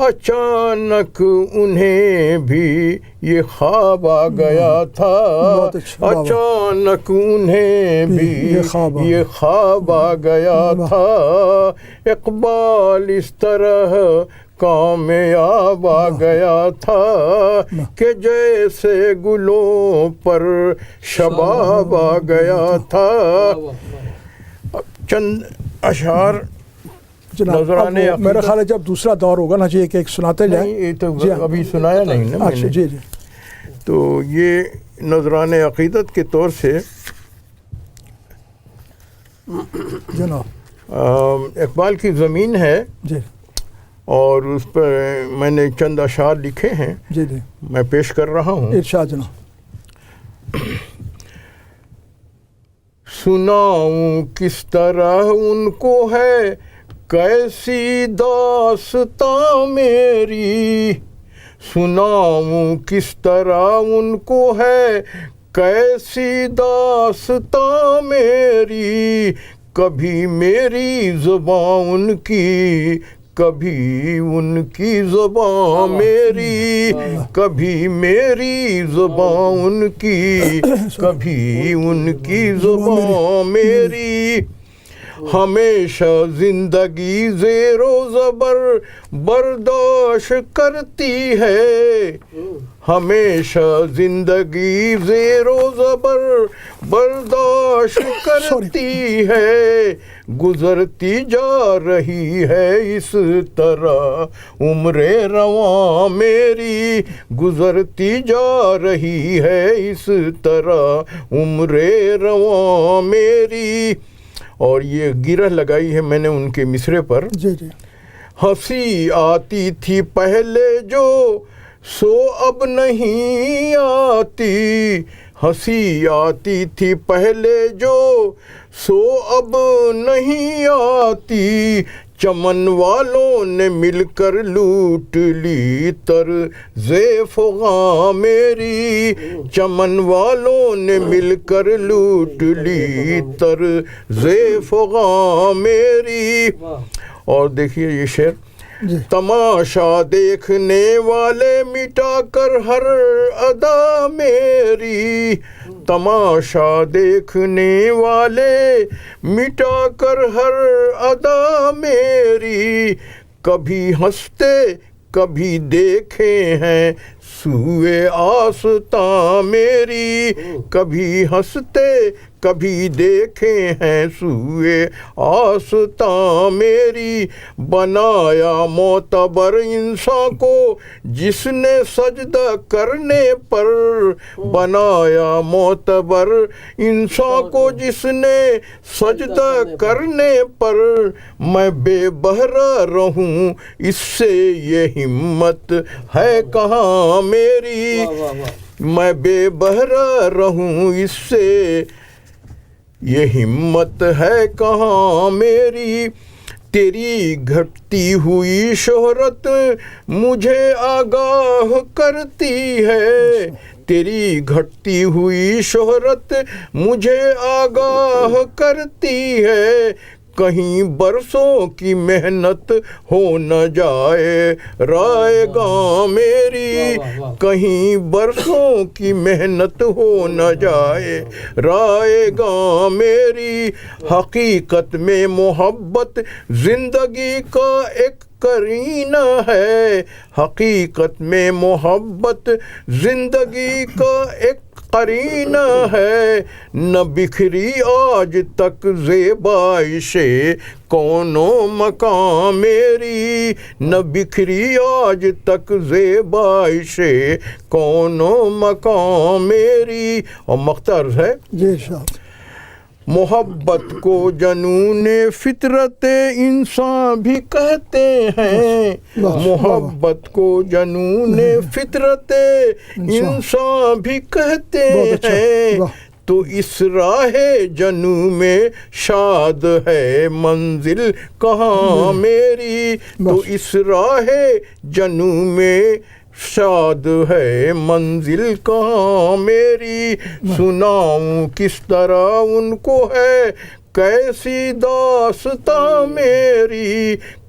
اچانک انہیں بھی یہ خواب آ گیا تھا، بہت اچھا، اچانک انہیں بھی یہ خواب آ گیا تھا، اقبال اس طرح کامیاب آ گیا تھا کہ جیسے گلوں پر شباب آ گیا تھا۔ چند اشعار جناب میرا خیال ہے جب دوسرا دور ہوگا نا جی ایک ایک سناتے جائیں۔ یہ تو ابھی سنایا نہیں نا میں اچھا نے۔ جی جی، تو یہ نذران عقیدت کے طور سے جناب اقبال کی زمین ہے، جی اور اس پر میں نے چند اشعار لکھے ہیں، جی جی، میں پیش کر رہا ہوں۔ ارشاد جناب۔ سناؤں کس طرح ان کو ہے کیسی داستاں میری، سناؤں کس طرح ان کو ہے کیسی داستاں میری، کبھی میری زبان ان کی، کبھی ان کی زبان میری، کبھی میری زبان ان کی، کبھی ان کی زبان میری، ہمیشہ زندگی زیر و زبر برداشت کرتی ہے، ہمیشہ زندگی زیر و زبر برداشت کرتی ہے، گزرتی جا رہی ہے اس طرح عمر رواں میری، گزرتی جا رہی ہے اس طرح عمر رواں میری۔ اور یہ گرہ لگائی ہے میں نے ان کے مصرے پر۔ جی جی، ہنسی آتی تھی پہلے جو سو اب نہیں آتی، ہنسی آتی تھی پہلے جو سو اب نہیں آتی، چمن والوں نے مل کر لوٹ لی طرز فغاں میری، چمن والوں نے مل کر لوٹ لی طرز فغاں میری۔ اور دیکھیے یہ شعر، تماشا دیکھنے والے مٹا کر ہر ادا میری، تماشا دیکھنے والے مٹا کر ہر ادا میری، کبھی ہنستے کبھی دیکھے ہیں سوئے آستاں میری، کبھی ہنستے کبھی دیکھے ہیں سوئے آستاں میری، بنایا معتبر انسان کو جس نے سجدہ کرنے پر، بنایا معتبر انسان کو جس نے سجدہ کرنے پر، میں بے بہرا رہوں اس سے یہ ہمت ہے کہاں میری، میں بے بہرا رہوں اس سے یہ ہمت ہے کہاں میری، تیری گھٹتی ہوئی شہرت مجھے آگاہ کرتی ہے، تیری گھٹتی ہوئی شہرت مجھے آگاہ کرتی ہے، کہیں برسوں کی محنت ہو نہ جائے رائے گاں میری، کہیں برسوں کی محنت ہو نہ جائے رائے گاں میری، حقیقت میں محبت زندگی کا ایک کرینہ ہے، حقیقت میں محبت زندگی کا ایک قرینہ ہے، نہ بکھری آج تک زیبائش کون و مکان میری، نہ بکھری آج تک زیبائش کون و مکان میری۔ اور مختار ہے جی شاہ، محبت کو جنون فطرت انسان بھی کہتے ہیں، محبت کو جنون فطرت انسان بھی کہتے ہیں، تو اس راہ جنو میں شاد ہے منزل کہاں میری، تو اس راہ جنو میں شاد ہے منزل کہاں میری، سناؤں کس طرح ان کو ہے کیسی داستاں میری،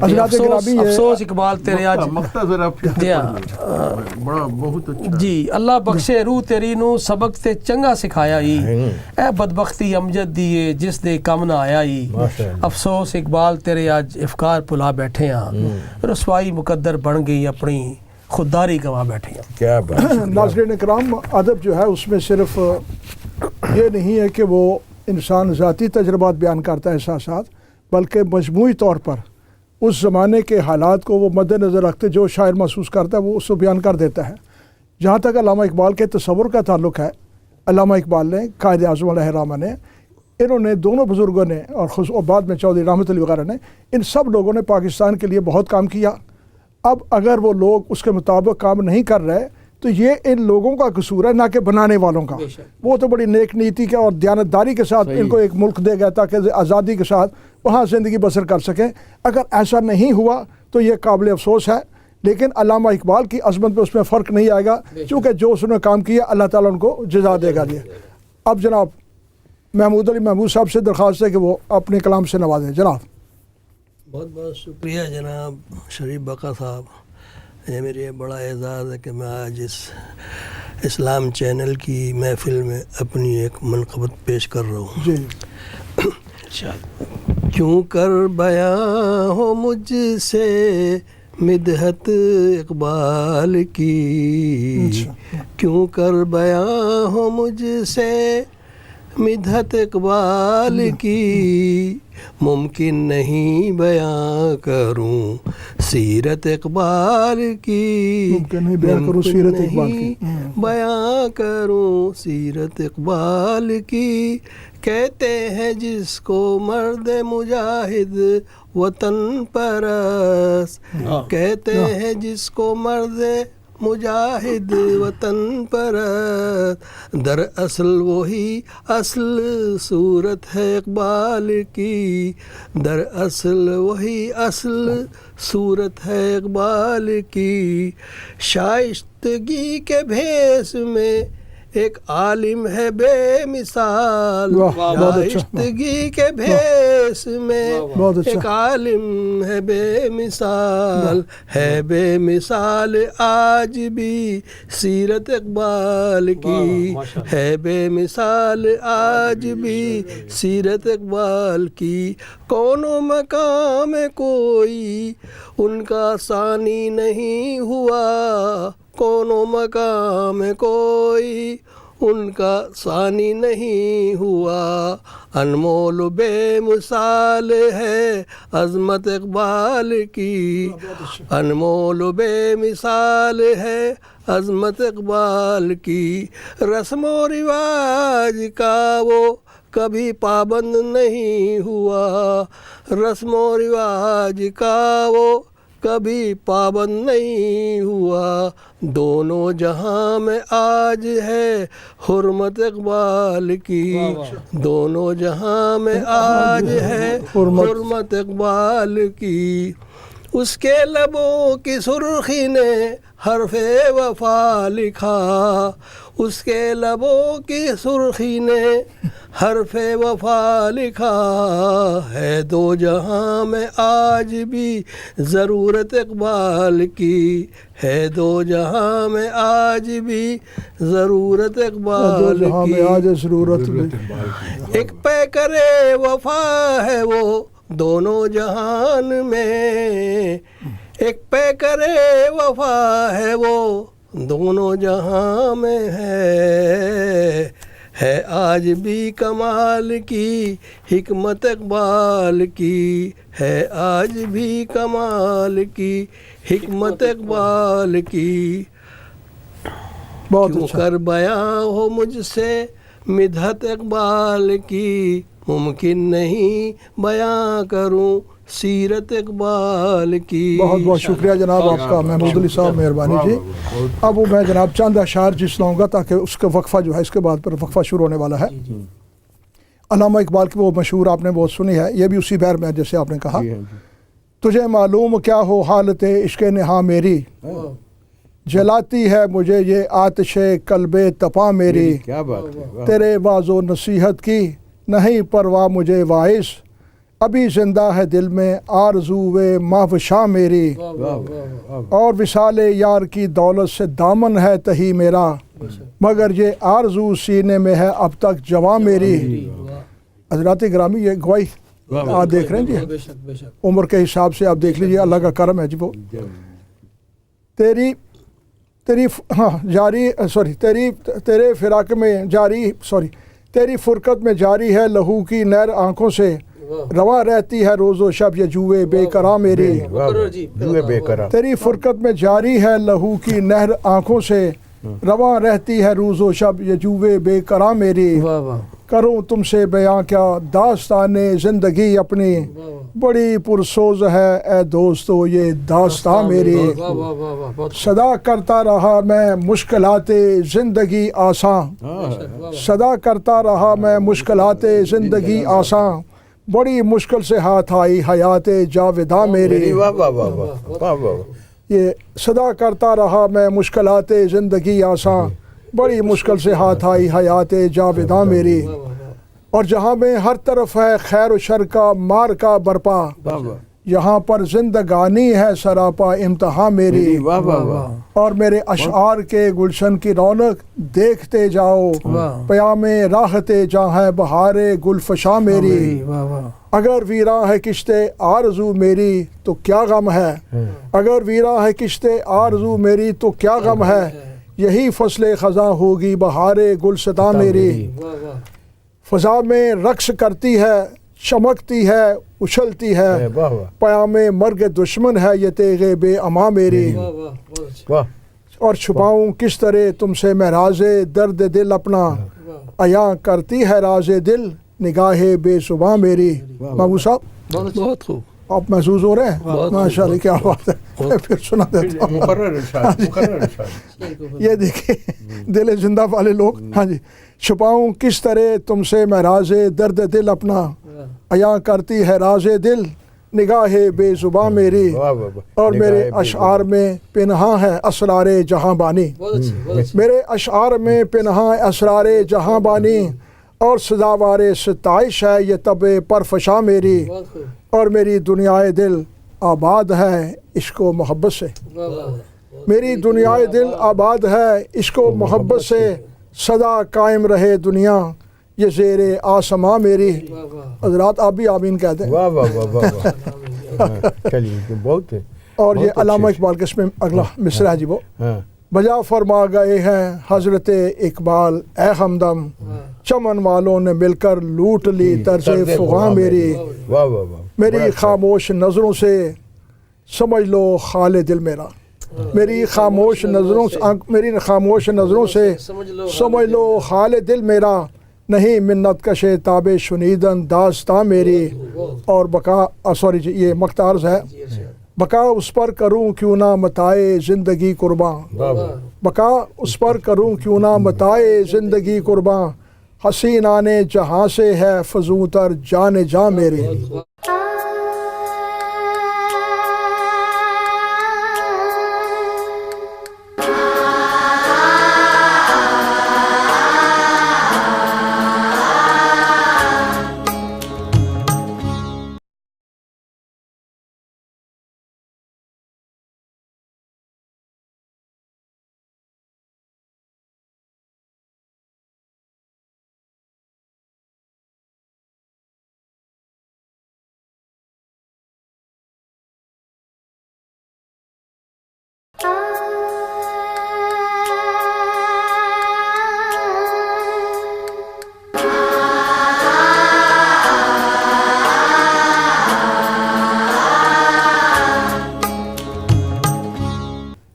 حضرات گرامی یہ افسوس اقبال تیرے آج مقطع ذرا پھر سے جی ہاں۔ پڑھ لو۔ بڑا بہت اچھا جی اللہ بخشے روح تیری نو سبق تے چنگا سکھایا ہی اے بدبختی امجد دیے جس دے کم نہ آیا ہی افسوس اقبال تیرے آج افکار پلا بیٹھے ہیں رسوائی مقدر بن گئی اپنی خودداری گوا بیٹھے ہیں۔ کیا بات ناظرین کرام ادب جو ہے اس میں صرف یہ نہیں ہے کہ وہ انسان ذاتی تجربات بیان کرتا ہے احساسات، بلکہ مجموعی طور پر اس زمانے کے حالات کو وہ مد نظر رکھتے جو شاعر محسوس کرتا ہے وہ اس کو بیان کر دیتا ہے۔ جہاں تک علامہ اقبال کے تصور کا تعلق ہے، علامہ اقبال نے، قائد اعظم علیہ الرحمہ نے، انہوں نے، دونوں بزرگوں نے اور بعد میں چودھری رحمت علی وغیرہ نے، ان سب لوگوں نے پاکستان کے لیے بہت کام کیا۔ اب اگر وہ لوگ اس کے مطابق کام نہیں کر رہے تو یہ ان لوگوں کا قصور ہے، نہ کہ بنانے والوں کا۔ وہ تو بڑی نیک نیتی کے اور دیانتداری کے ساتھ ان کو ایک ملک دے گیا تاکہ آزادی کے ساتھ وہاں زندگی بسر کر سکیں۔ اگر ایسا نہیں ہوا تو یہ قابل افسوس ہے، لیکن علامہ اقبال کی عظمت میں اس میں فرق نہیں آئے گا، چونکہ جو اس نے کام کیا اللہ تعالیٰ ان کو جزا دے گا۔ اب جناب محمود علی محمود صاحب سے درخواست ہے کہ وہ اپنے کلام سے نوازیں جناب۔ بہت بہت شکریہ جناب شریف بقا صاحب، یہ میرے بڑا اعزاز ہے کہ میں آج اس اسلام چینل کی محفل میں اپنی ایک منقبت پیش کر رہا ہوں۔ جی کیوں کر بیاں ہو مجھ سے مدحت اقبال کی، کیوں کر بیاں ہو مجھ سے مدحت اقبال کی، ممکن نہیں بیاں کروں سیرت اقبال کی، ممکن نہیں بیان کروں سیرت اقبال کی، بیاں کروں سیرت اقبال کی۔ کہتے ہیں جس کو مرد مجاہد وطن پرست، کہتے ہیں جس کو مرد مجاہد وطن پرست، دراصل وہی اصل صورت ہے اقبال کی، دراصل وہی اصل صورت ہے اقبال کی۔ شائستگی کے بھیس میں ایک عالم ہے بے مثال، شائستگی کے بھیس میں ایک عالم ہے بے مثال، ہے بے مثال آج بھی سیرت اقبال کی، ہے بے مثال آج بھی سیرت اقبال کی۔ کون و مقام کوئی ان کا ثانی نہیں ہوا، کون و مقام کوئی ان کا ثانی نہیں ہوا، انمول و بے مثال ہے عظمت اقبال کی، انمول و بے مثال ہے عظمت اقبال کی۔ رسم و رواج کا وہ کبھی پابند نہیں ہوا، رسم و رواج کا وہ کبھی پابند نہیں ہوا، دونوں جہاں میں آج ہے حرمت اقبال کی، دونوں جہاں میں آج ہے حرمت اقبال کی۔ اس کے لبوں کی سرخی نے حرف وفا لکھا، اس کے لبوں کی سرخی نے حرف وفا لکھا، ہے دو جہاں میں آج بھی ضرورت اقبال کی، ہے دو جہاں میں آج بھی ضرورت اقبال کی۔ ایک پیکرے وفا ہے وہ دونوں جہان میں، ایک پیکرے وفا ہے وہ دونوں جہاں میں ہے آج بھی کمال کی حکمت اقبال کی، ہے آج بھی کمال کی حکمت اقبال کی۔ کیوں کر بیاں ہو مجھ سے مدحت اقبال کی، ممکن نہیں بیاں کروں سیرت اقبال کی۔ بہت بہت شکریہ جناب آپ کا محمود علی صاحب، مہربانی جی۔ اب وہ میں جناب چند اشعار جس لاؤں گا تاکہ اس کا وقفہ جو ہے اس کے بعد پر وقفہ شروع ہونے والا ہے۔ علامہ اقبال کی وہ مشہور آپ نے بہت سنی ہے، یہ بھی اسی بحر میں جیسے آپ نے کہا، تجھے معلوم کیا ہو حالت عشق نہاں میری، جلاتی ہے مجھے یہ آتش قلب تپاں میری، تیرے واز و نصیحت کی نہیں پرواہ مجھے واعظ، ابھی زندہ ہے دل میں آرزوئے محو شاہ میری، اور وصال یار کی دولت سے دامن ہے تہی میرا، مگر یہ آرزو سینے میں ہے اب تک جواں میری۔ حضرات گرامی یہ گواہی آپ دیکھ رہے ہیں جی، بے شک بے شک، عمر کے حساب سے آپ دیکھ لیجیے، اللہ کا کرم ہے جی۔ وہ تیرے فراق میں جاری تیری فرقت میں جاری ہے لہو کی نہر آنکھوں سے، رواں رہتی ہے روز و شب یہ جوئے بے قرار میری۔ جوئے بے قرار، تیری فرقت میں جاری ہے لہو کی نہر آنکھوں سے، رواں رہتی ہے روز و شب یہ جوئے بے قرار میری۔ کروں تم سے بیاں کیا داستان زندگی اپنی، بڑی پرسوز ہے اے دوستو یہ داستان میری۔ صدا کرتا رہا میں مشکلات زندگی آسان، صدا کرتا رہا میں مشکلات زندگی آسان، بڑی مشکل سے ہاتھ آئی حیات جاویداں میری۔ واہ واہ واہ واہ واہ واہ، یہ صدا کرتا رہا میں مشکلات زندگی آسان، بڑی مشکل سے ہاتھ آئی حیات جاویداں میری۔ اور جہاں میں ہر طرف ہے خیر و شر کا مار کا برپا، یہاں پر زندگانی ہے سراپا امتحان میری۔ اور میرے اشعار کے گلشن کی رونق دیکھتے جاؤ، پیام راحت جہاں ہے بہار گل فشاں میری۔ اگر ویراں ہے کشتے آرزو میری تو کیا غم ہے، اگر ویراں ہے کشتے آرزو میری تو کیا غم ہے، یہی فصل خزاں ہوگی بہار گلستاں میری۔ فضا میں رقص کرتی ہے چمکتی ہے اچھلتی ہے، پیام مرگ دشمن ہے یہ تیغ بے اما میری۔ اور چھپاؤں کس طرح تم سے میں راز درد دل اپنا، عیاں کرتی ہے راز دل نگاہ بے صبح میری۔ محبوب صاحب بہت خوب، آپ محسوس ہو رہے ہیں؟ ماشاء اللہ، کیا بات ہے، میں پھر سنا دیتا ہوں۔ یہ دیکھیں دل زندہ والے لوگ، ہاں جی۔ چھپاؤں کس طرح تم سے میں راز درد دل اپنا، عیاں کرتی ہے راز دل نگاہ بے زباں میری۔ اور میرے اشعار میں پنہاں ہے اسرار جہاں بانی، میرے اشعار میں پنہاں اسرار جہاں بانی، اور سزاوار ستائش ہے یہ طب پرفشاں میری۔ اور میری دنیائے دل آباد ہے عشق و محبت سے، میری دنیائے دل آباد ہے عشق و محبت سے، سدا قائم رہے دنیا یہ زیر آسماں میری۔ حضرات آپ بھی آمین کہتے ہیں۔ واہ واہ واہ واہ، چلیے بہت ہے۔ اور یہ علامہ اقبال کے اس میں اگلا مصرع ہے جی، وہ بجا فرما گئے ہیں حضرت اقبال اے ہمدم، چمن والوں نے مل کر لوٹ لی طرز فغاں میری۔ واہ واہ واہ، میری خاموش نظروں سے سمجھ لو خال دل میرا، میری خاموش نظروں سے سمجھ لو خال دل میرا، نہیں منت کشے تاب شنیدن داستاں میری۔ اور یہ مقتارز ہے، بقا اس پر کروں کیوں نہ متائے زندگی قرباں، بقا اس پر کروں کیوں نہ متائے زندگی قرباں، حسینان جہاں سے ہے فزوں تر جان جاں میری۔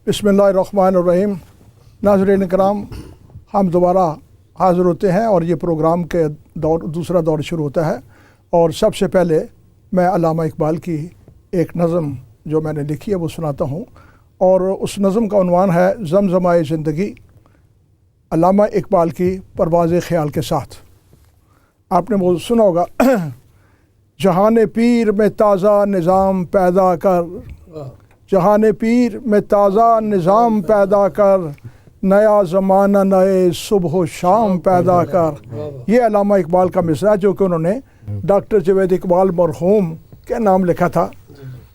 بسم اللہ الرحمن الرحیم۔ ناظرین کرام، ہم دوبارہ حاضر ہوتے ہیں اور یہ پروگرام کے دوسرا دور شروع ہوتا ہے، اور سب سے پہلے میں علامہ اقبال کی ایک نظم جو میں نے لکھی ہے وہ سناتا ہوں، اور اس نظم کا عنوان ہے زمزمائے زندگی، علامہ اقبال کی پرواز خیال کے ساتھ۔ آپ نے وہ سنا ہوگا، جہان پیر میں تازہ نظام پیدا کر، جہان پیر میں تازہ نظام پیدا کر، نیا زمانہ نئے صبح و شام پیدا کر. یہ علامہ اقبال کا مصرع جو کہ انہوں نے ڈاکٹر جاوید اقبال مرحوم کے نام لکھا تھا.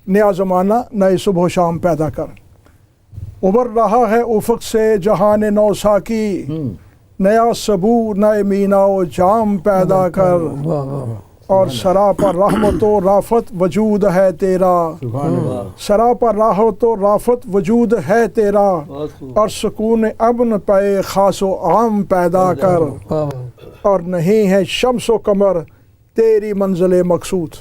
نیا زمانہ نئے صبح و شام پیدا کر. ابھر رہا ہے افق سے جہان نو ساکی, نیا سبو نئے مینا و جام پیدا کر. اور سراپا رحمت و رافت وجود ہے تیرا, سراپا راحت و رافت وجود ہے تیرا, اور سکون امن پے خاص و عام پیدا کر. اور نہیں ہے شمس و قمر تیری منزل مقصود,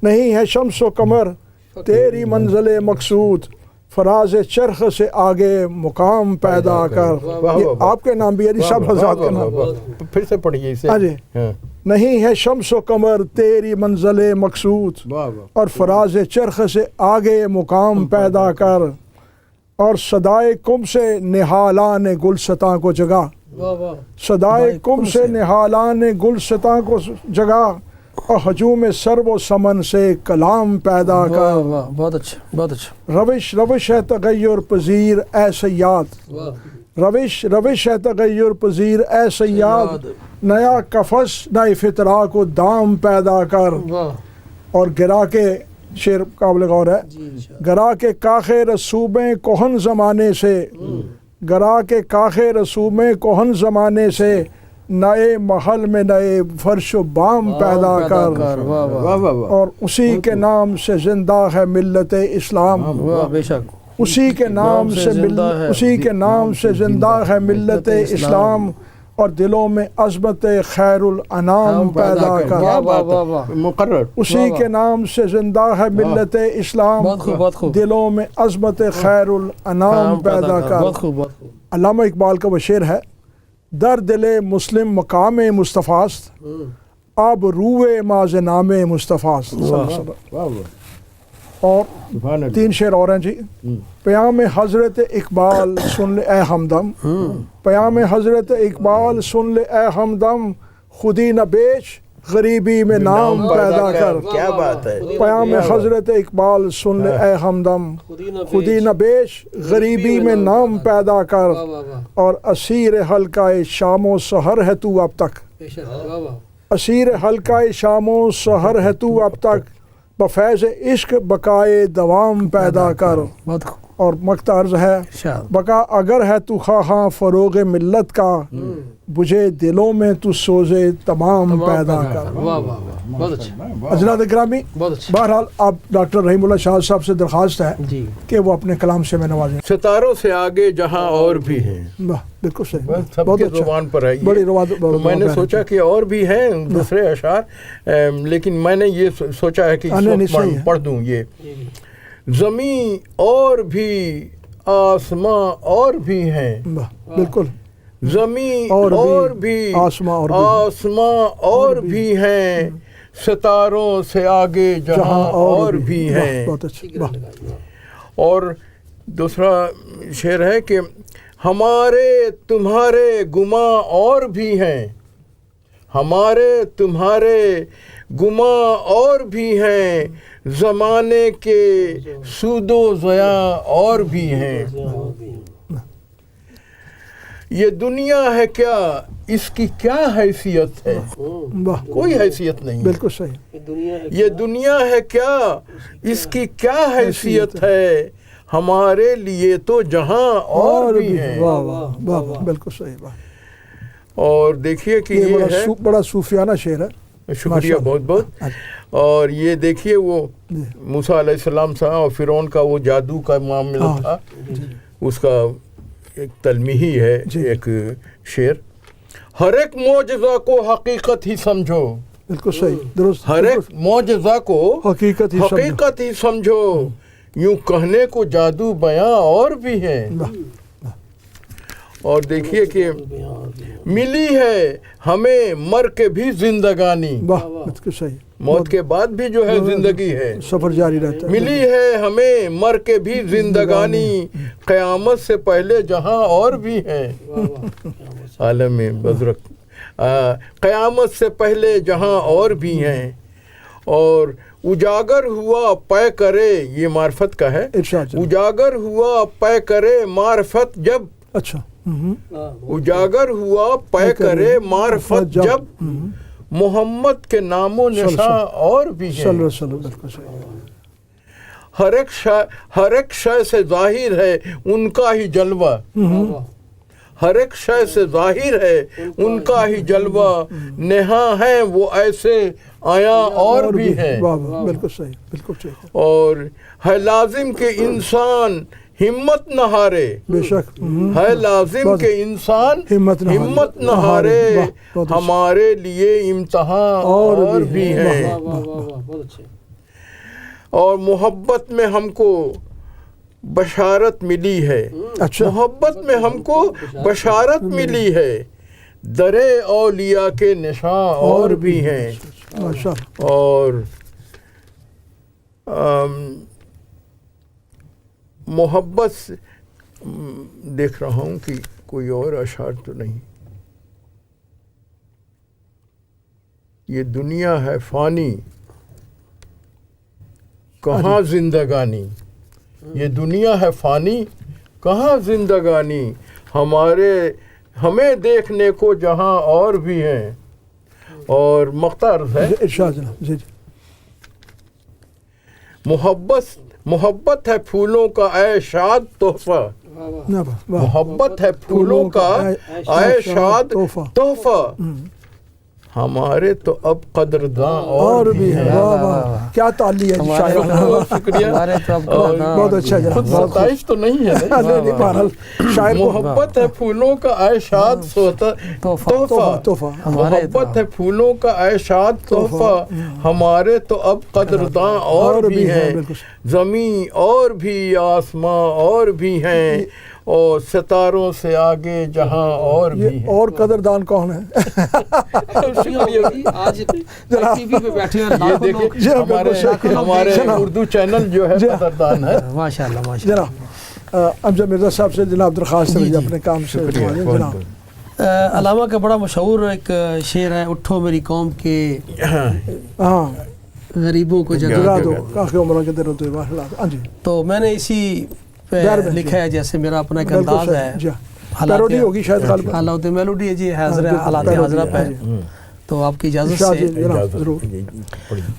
نہیں ہے شمس و قمر تیری منزل مقصود, فراز چرخ سے آگے مقام پیدا کر. یہ آپ کے نام بھی ہے جی, سب حضرات کا نام. پھر سے پڑھیے اسے. ہاں جی. نہیں ہے شمس و قمر تیری منزل مقصود, اور فراز چرخ سے آگے مقام پیدا کر. اور صدائے کم سے نہالان گلستاں کو جگا, صدائے کم سے نہالان گلستاں کو جگا, اور ہجوم سرو و سمن سے کلام پیدا کر. بہت اچھا, بہت اچھا. روش روش ہے تغیر پذیر اے سیاد, روش روش ہے تغیر پذیر اے سیاد, نیا کفس نئے فطرہ کو دام پیدا کر. اور گرا کے شعر قابل غور ہے, گرا کے کاخ رسومیں کوہن زمانے سے, گرا کے کاخ رسومیں کوہن زمانے سے, نئے محل میں نئے فرش و بام پیدا کر. اور اسی کے نام سے زندہ ہے ملت اسلام, بے شک اسی کے نام سے اسی کے نام سے زندہ ہے ملت اسلام, اور دلوں میں عظمت خیر الانام پیدا کر. مقرر. اسی کے نام سے زندہ ہے ملت اسلام, دلوں میں عظمت خیر الانام پیدا کر. علامہ اقبال کا وہ شعر ہے, در دل مسلم مقام مصطفیٰست, اب روئے ماز نام مصطفیٰست. اور 3 شعر اور ہیں جی. پیام حضرت اقبال سن لے اے ہمدم, پیام حضرت اقبال سن لے اے ہمدم, خودی نہ بیچ غریبی میں نام پیدا کر. کیا بات ہے. پیام حضرت اقبال سن لے اے ہمدم, خودی نہ بیچ غریبی میں نام پیدا کر. اور اسیر حلقہ شام و سحر ہے تو اب تک, اسیر حلقہ شام و سحر ہے تو اب تک, بفیض عشق بقائے دوام پیدا کر. اور مقطع عرض ہے, بقا اگر ہے تو خواہاں فروغ ملت کا, بجھے دلوں میں تو سوزے تمام پیدا کر. حضرات گرامی, بہرحال اب ڈاکٹر رحیم اللہ شاہ صاحب سے درخواست ہے کہ وہ اپنے کلام سے میں نوازیں. ستاروں سے آگے جہاں اور بھی ہیں. بالکل صحیح, سب کی زبان پر ہے بڑی تو میں نے سوچا کہ اور بھی ہیں دوسرے اشعار, لیکن میں نے یہ سوچا ہے کہ پڑھ دوں. یہ زمین اور بھی آسماں اور بھی ہیں, بالکل زمین اور بھی آسماں اور بھی ہیں, ستاروں سے آگے جہاں اور بھی ہیں. اور دوسرا شعر ہے کہ ہمارے تمہارے گماں اور بھی ہیں, ہمارے تمہارے گماں اور بھی ہیں, زمانے کے سود و ضیاع اور بھی ہیں. یہ دنیا ہے کیا, اس کی کیا حیثیت ہے, کوئی حیثیت نہیں. بالکل صحیح. یہ دنیا ہے کیا, اس کی کیا حیثیت ہے, ہمارے لیے تو جہاں اور بھی ہیں. بالکل صحیح. اور دیکھیے کہ یہ ہے بڑا صوفیانہ شعر ہے. شکریہ بہت بہت. اور یہ دیکھیے وہ موسیٰ علیہ السلام سے اور فرعون کا وہ جادو کا معاملہ تھا, اس کا ایک تلمیحی ہے ایک شعر. ہر ایک معجزہ کو حقیقت ہی سمجھو. بالکل صحیح, درست. ہر ایک معجزہ کو حقیقت ہی سمجھو, یوں کہنے کو جادو بیاں اور بھی ہے. اور دیکھیے کہ ملی ہے ہمیں مر کے بھی زندگانی, موت کے بعد بھی جو ہے زندگی ہے, سفر جاری رہتا ہے. ملی ہے ہمیں مر کے بھی زندگانی, قیامت سے پہلے جہاں اور بھی ہے. عالم بزرگ, قیامت سے پہلے جہاں اور بھی ہیں. اور اجاگر ہوا پے کرے, یہ معرفت کا ہے, اجاگر ہوا پے کرے معرفت جب, اچھا اجاگر ہوا پے کرے معرفت جب محمد کے نام و نشاں اور بھی ہیں. بالکل صحیح. ہر ایک شے سے ظاہر ہے ان کا ہی جلوہ. ہر ایک شے سے ظاہر ہے ان کا ہی جلوہ. نہاں ہیں وہ ایسے آیا اور بھی ہیں. بالکل صحیح. بالکل صحیح. اور ہے لازم کہ انسان ہمت نہ ہارے. بے شک. ہے لازم کہ انسان ہمت نہ ہارے. ہمارے لیے امتحان اور بھی ہیں. اور محبت میں ہم کو بشارت ملی ہے. محبت میں ہم کو بشارت ملی ہے. درے اولیاء کے نشاں اور بھی ہیں. اور محبت سے دیکھ رہا ہوں کہ کوئی اور اشعار تو نہیں. یہ دنیا ہے فانی کہاں زندگانی. یہ دنیا ہے فانی کہاں زندگانی. ہمیں دیکھنے کو جہاں اور بھی ہیں. اور مختار ہے ارشاد جناب. جی محبت ہے پھولوں کا اے شاد تحفہ. محبت ہے پھولوں کا اے شاد تحفہ. ہمارے تو اب قدرداں اور بھی ہیں. کیا تعلی ہے شاعر. شکریہ. بہت اچھا جناب. ستائش تو نہیں ہے. شاعر محبت ہے پھولوں کا اے شاد تحفہ. محبت ہے پھولوں کا اے شاد تحفہ. ہمارے تو اب قدرداں اور بھی ہیں. زمین اور بھی آسماں اور بھی ہیں. اور ستاروں سے آگے جہاں اور بھی ہیں. اور قدردان کون ہے؟ آج ٹی وی پہ بیٹھے یہ دیکھیں ہمارے اردو چینل جو ہے قدردان ہے. ماشاءاللہ ماشاءاللہ. جناب امجد مرزا صاحب سے جناب درخواست ہے اپنے کام سے. جناب علامہ کا بڑا مشہور ایک شعر ہے اٹھو میری قوم کے ہاں غریبوں کو جگا دو کافی عمروں کے دیر ہوتے. تو میں نے اسی پہ لکھا ہے جیسے میرا اپنا ایک انداز ہے. میلوڈی ہوگی شاید غالب. حالات میلوڈی ہے جی. حالات حاضرہ پہ تو آپ کی اجازت سے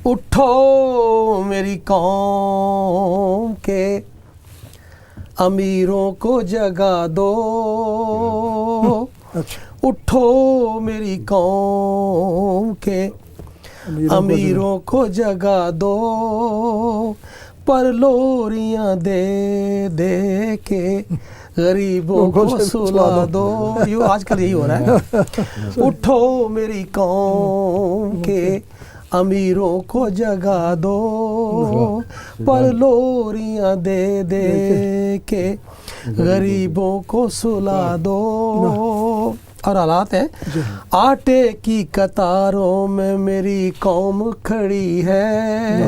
اٹھو میری قوم کے امیروں کو جگا دو. اٹھو میری قوم کے امیروں کو جگا دو. پر لوریاں دے دے کے غریبوں کو سلا دو. یوں آج کل یہی ہو رہا ہے. اٹھو میری قوم کے امیروں کو جگا دو. پر لوریاں دے دے کے غریبوں کو سلا دو. اور حالات ہیں آٹے کی قطاروں میں میری قوم کھڑی ہے.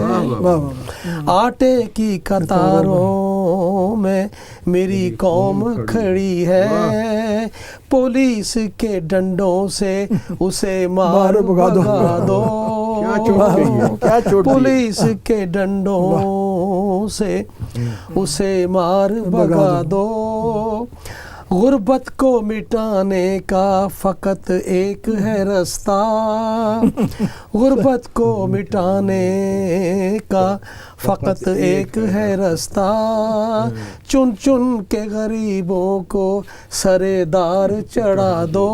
آٹے کی قطاروں میں میری قوم کھڑی ہے. پولیس کے ڈنڈوں سے اسے مار بھگا دو. پولیس کے ڈنڈوں سے اسے مار بھگا دو. غربت کو مٹانے کا فقط ایک ہے رستہ. غربت کو مٹانے کا فقط ایک ہے رستہ. چن چن کے غریبوں کو سرے دار چڑھا دو.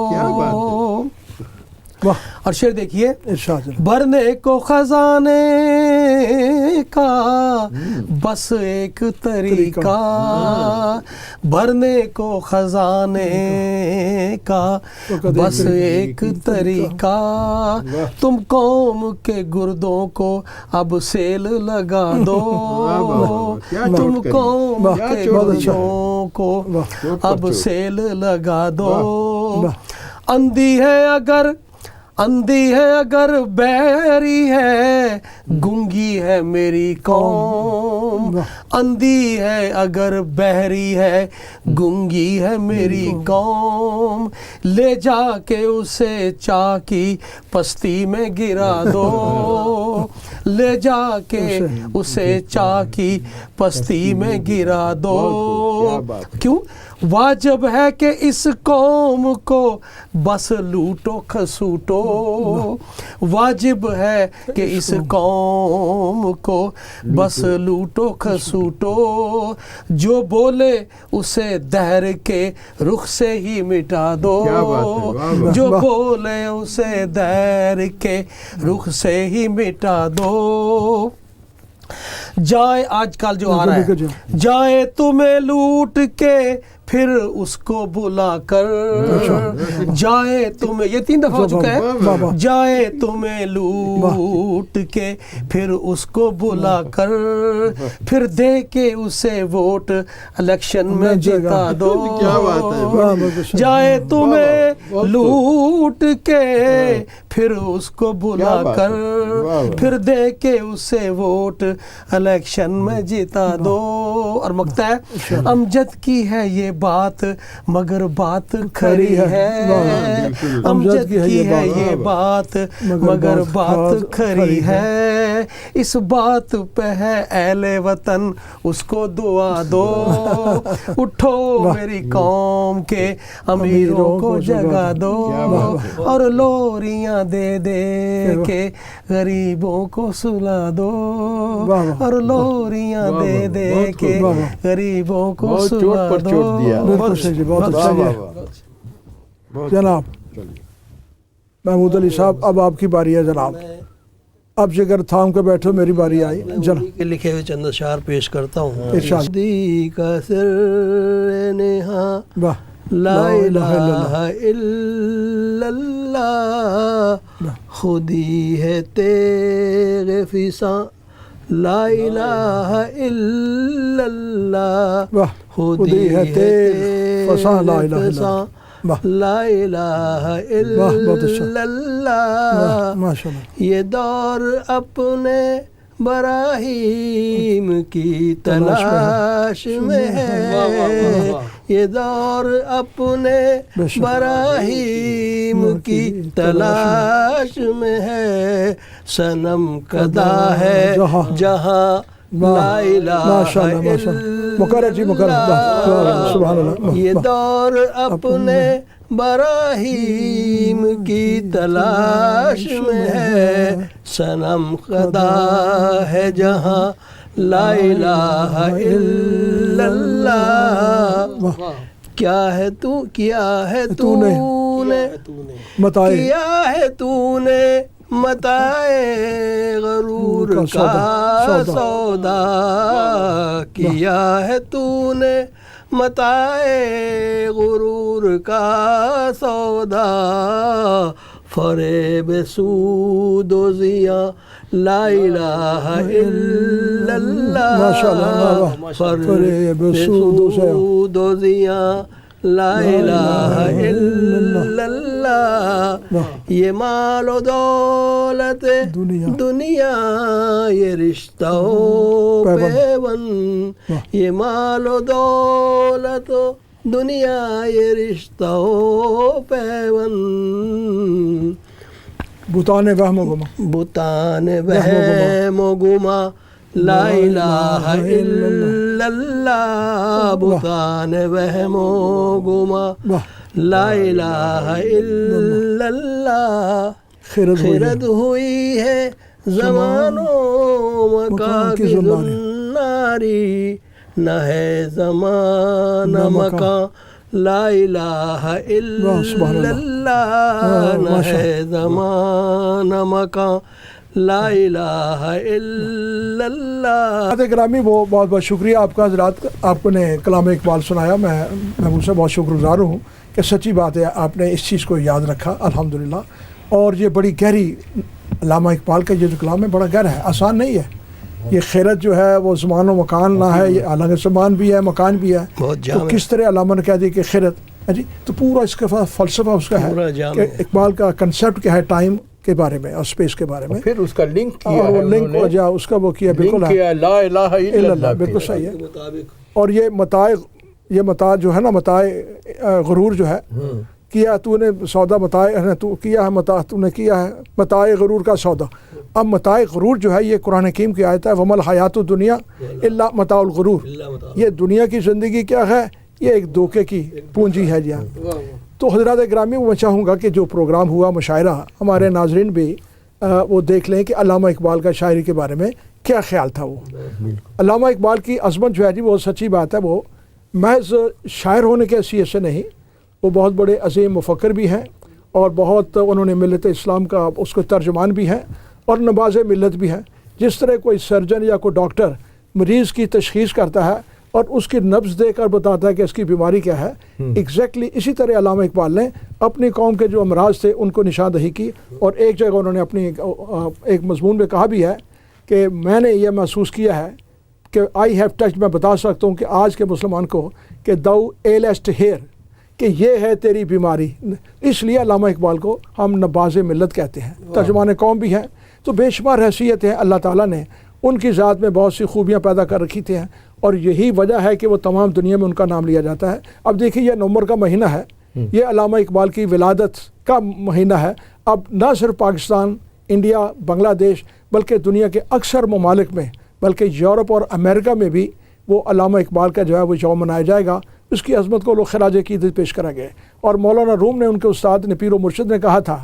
اور شعر دیکھیے بھرنے کو خزانے کا بس ایک طریقہ. بھرنے کو خزانے کا بس ایک طریقہ. تم قوم کے گردوں کو اب سیل لگا دو. تم قوم کے گردوں کو اب سیل لگا دو. اندھی ہے اگر بحری ہے گنگی ہے میری قوم. اندھی ہے اگر بحری ہے گنگی ہے میری قوم. لے جا کے اسے چاکی پستی میں گرا دو. لے جا کے اسے چاکی پستی میں گرا دو. کیوں واجب ہے کہ اس قوم کو بس لوٹو کھسوٹو، واجب ہے کہ اس قوم کو بس لوٹو کھسوٹو، جو بولے اسے دہر کے رخ سے ہی مٹا دو، کیا بات ہے، واہ واہ۔ جو بولے اسے دہر کے رخ سے ہی مٹا دو۔ جائے آج کل جو آ رہا ہے، جائے تمہیں لوٹ کے پھر اس کو بلا کر، جائے تمہیں، یہ 3 دفعہ ہو چکا ہے، جائے تمہیں لوٹ کے پھر اس کو بلا کر، پھر دے کے اسے ووٹ الیکشن میں جتا دو، کیا بات ہے، جائے تمہیں لوٹ کے پھر اس کو بلا کر، پھر دے کے اسے ووٹ الیکشن میں جتا دو۔ اور مقطع ہے، امجد کی ہے یہ بات مگر بات کھری ہے، امجد کی ہے یہ بات مگر بات کھری ہے، اس بات پہ ہے اہل وطن اس کو دعا دو، اٹھو میری قوم کے امیروں کو جگا دو، اور لوریاں دے دے کے غریبوں کو سلا دو، اور لوریاں دے دے کے غریبوں کو بہت چوٹ سلا پر چوٹ دیا۔ دو۔ بالکل صحیح جی، بہت اچھا جی جناب محمود علی صاحب، اب آپ کی باری ہے جناب، اب جگر تھام کے بیٹھو، میری باری آئی جناب۔ کے لکھے ہوئے چند اشعار پیش کرتا ہوں۔ ارشاد۔ دی کا سر نہاں واہ، لا الہ الا اللہ، خودی ہے تیغ فساں لا الہ الا اللہ، واہ، خودی ہے تیغ فساں لا الہ الا فساں واہ، لا الہ واہ، بہت اچھا۔ الا اللہ، ماشاء اللہ، یہ دور اپنے براہیم کی تلاش میں ہے، یہ دور اپنے بے شک۔ براہیم کی تلاش میں ہے، صنم کدا ہے جہاں لا الہ ماشاء اللہ، ماشاء اللہ، مکرر جی مکرر، واہ، سبحان اللہ، یہ دور اپنے براہیم کی تلاش میں ہے، صنم خدا ہے جہاں لا الہ الا اللہ، کیا ہے تو کیا ہے تو نے متائے کیا ہے تو نے متائے غرور کا سودا، کیا ہے تو نے متائے غرور کا سودا، فریب سود و زیاں لا الہ الا اللہ، فریب سود و زیاں لا الہ الا اللہ، یہ مال و دولت دنیا یہ رشتہ و پیون، یہ مال و دولت دنیا یہ رشتہ و پیون، بتانے وہم و گما، بتان وہم و گما لا الہ الا اللہ، بتان وہم و گما لا الہ الا اللہ، خرد ہوئی ہے زمان و مکان کی زناری، نہ ہے زمان مکان لا الہ الا اللہ، نہ ہے زمان مکان لا الہ الا اللہ۔ گرامی وہ بہت بہت شکریہ آپ کا حضرات، آپ نے کلام اقبال سنایا، میں محمود سے بہت شکر گزار ہوں کہ سچی بات ہے آپ نے اس چیز کو یاد رکھا الحمدللہ، اور یہ بڑی گہری علامہ اقبال کا یہ جو کلام ہے بڑا گہرا ہے، آسان نہیں ہے، یہ خیرت جو ہے وہ زمان و مکان نہ ہے، یہ الگ زمان بھی ہے مکان بھی ہے، تو کس طرح علامہ نے کہہ دی کہ خیرت جی، تو پورا اس کا فلسفہ اس کا ہے کہ اقبال کا کنسیپٹ کیا ہے ٹائم کے بارے میں اور اسپیس کے بارے میں، پھر اس کا لنک کیا اور وہ لنک اس کا وہ کیا بالکل ہے لا الہ الا اللہ، بالکل صحیح ہے۔ اور یہ متاع جو ہے نا، متاع غرور جو ہے، کیا تو نے سودا متاع تو کیا ہے، متاع تو نے کیا ہے متاع غرور کا سودا۔ اب متاع غرور جو ہے یہ قرآن حکیم کی آیت ہے، وَمَا الْحَيَاةُ الدُّنْيَا إِلَّا مَتَاعُ الْغُرُورِ، یہ دنیا کی زندگی کیا ہے، یہ ایک دھوکے کی پونجی ہے جی ہاں. تو حضرات گرامی میں چاہوں گا کہ جو پروگرام ہوا مشاعرہ ہمارے ناظرین بھی وہ دیکھ لیں کہ علامہ اقبال کا شاعری کے بارے میں کیا خیال تھا. وہ علامہ اقبال کی عظمت جو ہے جی وہ سچی بات ہے، وہ محض شاعر ہونے کے حیثیت سے نہیں، وہ بہت بڑے عظیم مفکر بھی ہیں اور بہت انہوں نے ملت اسلام کا اس کو ترجمان بھی ہیں اور نواز ملت بھی ہیں. جس طرح کوئی سرجن یا کوئی ڈاکٹر مریض کی تشخیص کرتا ہے اور اس کی نبض دے کر بتاتا ہے کہ اس کی بیماری کیا ہے، ایگزیکٹلی اسی طرح علامہ اقبال نے اپنی قوم کے جو امراض تھے ان کو نشاندہی کی. اور ایک جگہ انہوں نے اپنی ایک مضمون میں کہا بھی ہے کہ میں نے یہ محسوس کیا ہے کہ آئی ہیو ٹچ، میں بتا سکتا ہوں کہ آج کے مسلمان کو کہ دو ایلسٹ ہیئر، کہ یہ ہے تیری بیماری. اس لیے علامہ اقبال کو ہم نباز ملت کہتے ہیں، ترجمان قوم بھی ہیں. تو بے شمار حیثیت ہے، اللہ تعالیٰ نے ان کی ذات میں بہت سی خوبیاں پیدا کر رکھی تھیں اور یہی وجہ ہے کہ وہ تمام دنیا میں ان کا نام لیا جاتا ہے. اب دیکھیے یہ نومبر کا مہینہ ہے، یہ علامہ اقبال کی ولادت کا مہینہ ہے. اب نہ صرف پاکستان، انڈیا، بنگلہ دیش، بلکہ دنیا کے اکثر ممالک میں، بلکہ یورپ اور امریکہ میں بھی وہ علامہ اقبال کا جو ہے وہ یوم منایا جائے گا. اس کی عظمت کو لوگ خراج عقیدت پیش کریں گے. اور مولانا روم نے ان کے استاد نے پیر و مرشد نے کہا تھا